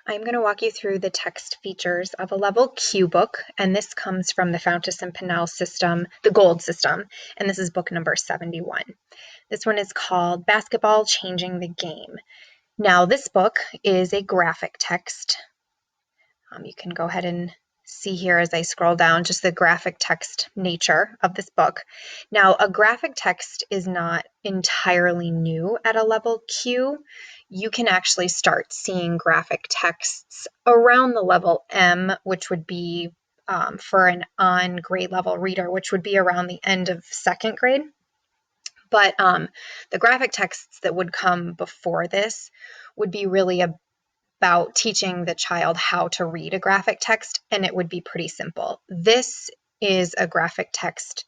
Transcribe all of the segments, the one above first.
I'm going to walk you through the text features of a level Q book, and this comes from the Fountas and Pinnell system, the Gold system, and this is book number 71. This one is called Basketball Changing the Game. Now, this book is a graphic text. You can go ahead and see here as I scroll down just the graphic text nature of this book. Now, a graphic text is not entirely new at a level Q. You can actually start seeing graphic texts around the level M, which would be for an on grade level reader, which would be around the end of second grade. But the graphic texts that would come before this would be really about teaching the child how to read a graphic text, and it would be pretty simple. This is a graphic text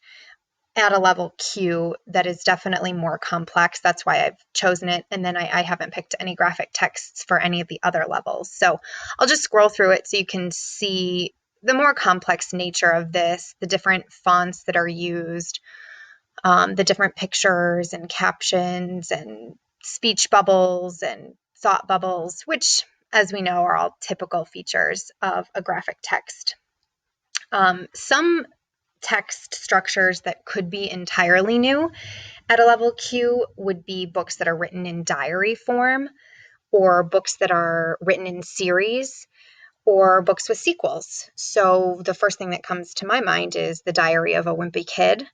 at a level Q that is definitely more complex. That's why I've chosen it. And then I haven't picked any graphic texts for any of the other levels. So I'll just scroll through it so you can see the more complex nature of this, the different fonts that are used, the different pictures and captions and speech bubbles and thought bubbles, which, as we know, are all typical features of a graphic text. Some text structures that could be entirely new at a level Q would be books that are written in diary form, or books that are written in series, or books with sequels. So the first thing that comes to my mind is The Diary of a Wimpy Kid.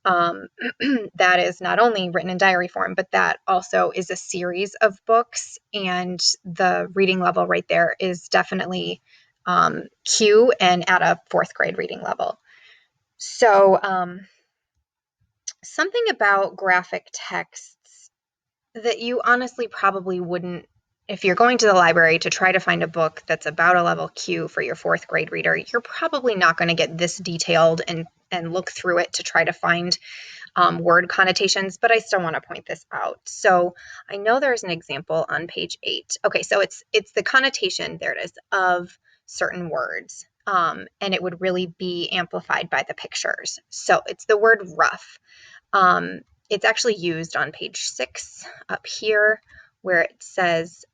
That is not only written in diary form, but that also is a series of books, and the reading level right there is definitely Q and at a fourth grade reading level. So something about graphic texts that you honestly probably wouldn't, if you're going to the library to try to find a book that's about a level Q for your fourth grade reader, you're probably not going to get this detailed and look through it to try to find word connotations, but I still want to point this out. So I know there's an example on page 8. Okay, so it's the connotation, there it is, of certain words, and it would really be amplified by the pictures. So it's the word rough. It's actually used on page 6 up here, where it says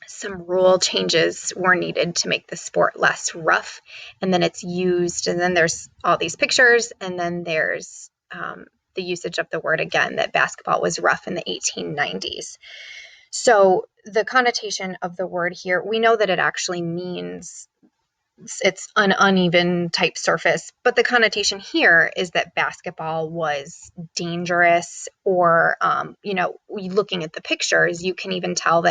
some rule changes were needed to make the sport less rough. And then it's used, and then there's all these pictures, and then there's the usage of the word again, that basketball was rough in the 1890s. So the connotation of the word here, we know that it actually means it's an uneven type surface, but the connotation here is that basketball was dangerous, or, looking at the pictures, you can even tell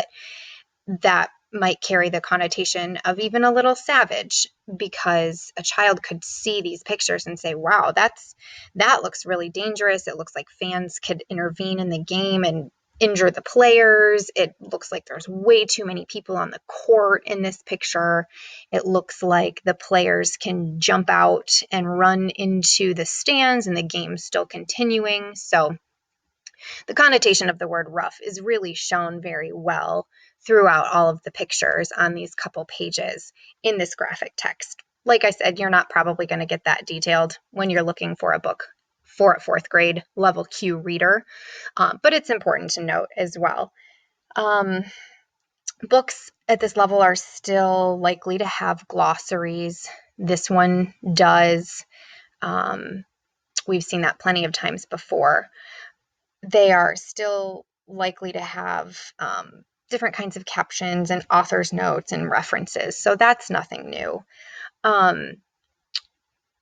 that might carry the connotation of even a little savage, because a child could see these pictures and say, wow, that looks really dangerous. It looks like fans could intervene in the game and injure the players. It looks like there's way too many people on the court in this picture. It looks like the players can jump out and run into the stands and the game's still continuing. So the connotation of the word rough is really shown very well throughout all of the pictures on these couple pages in this graphic text. Like I said, you're not probably going to get that detailed when you're looking for a book for a fourth grade level Q reader, but it's important to note as well. Books at this level are still likely to have glossaries. This one does. We've seen that plenty of times before. They are still likely to have different kinds of captions and author's notes and references. So that's nothing new.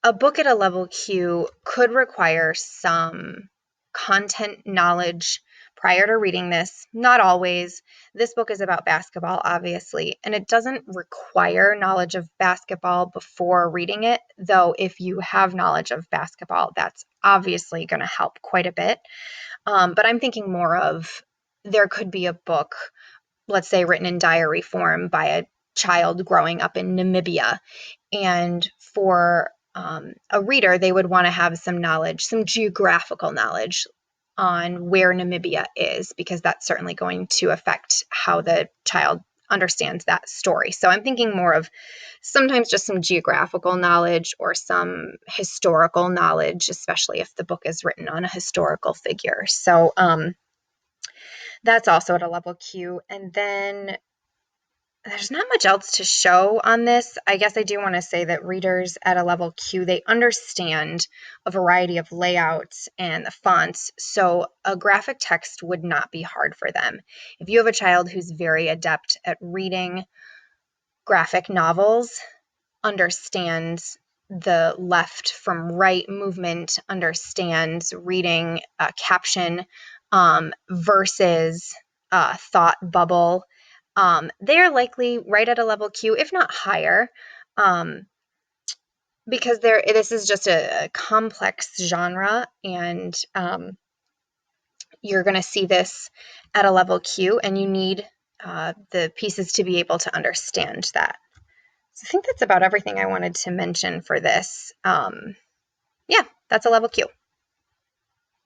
A book at a level Q could require some content knowledge prior to reading this. Not always. This book is about basketball, obviously, and it doesn't require knowledge of basketball before reading it, though if you have knowledge of basketball, that's obviously going to help quite a bit. But I'm thinking more of, there could be a book, let's say written in diary form by a child growing up in Namibia, and for a reader, they would want to have some knowledge, some geographical knowledge on where Namibia is, because that's certainly going to affect how the child understands that story. So I'm thinking more of sometimes just some geographical knowledge or some historical knowledge, especially if the book is written on a historical figure. So that's also at a level Q. And then there's not much else to show on this. I guess I do want to say that readers at a level Q, they understand a variety of layouts and the fonts, so a graphic text would not be hard for them. If you have a child who's very adept at reading graphic novels, understands the left from right movement, understands reading a caption versus thought bubble, they're likely right at a level Q, if not higher, because this is just a complex genre, and you're going to see this at a level Q, and you need the pieces to be able to understand that. So I think that's about everything I wanted to mention for this. Yeah, that's a level Q.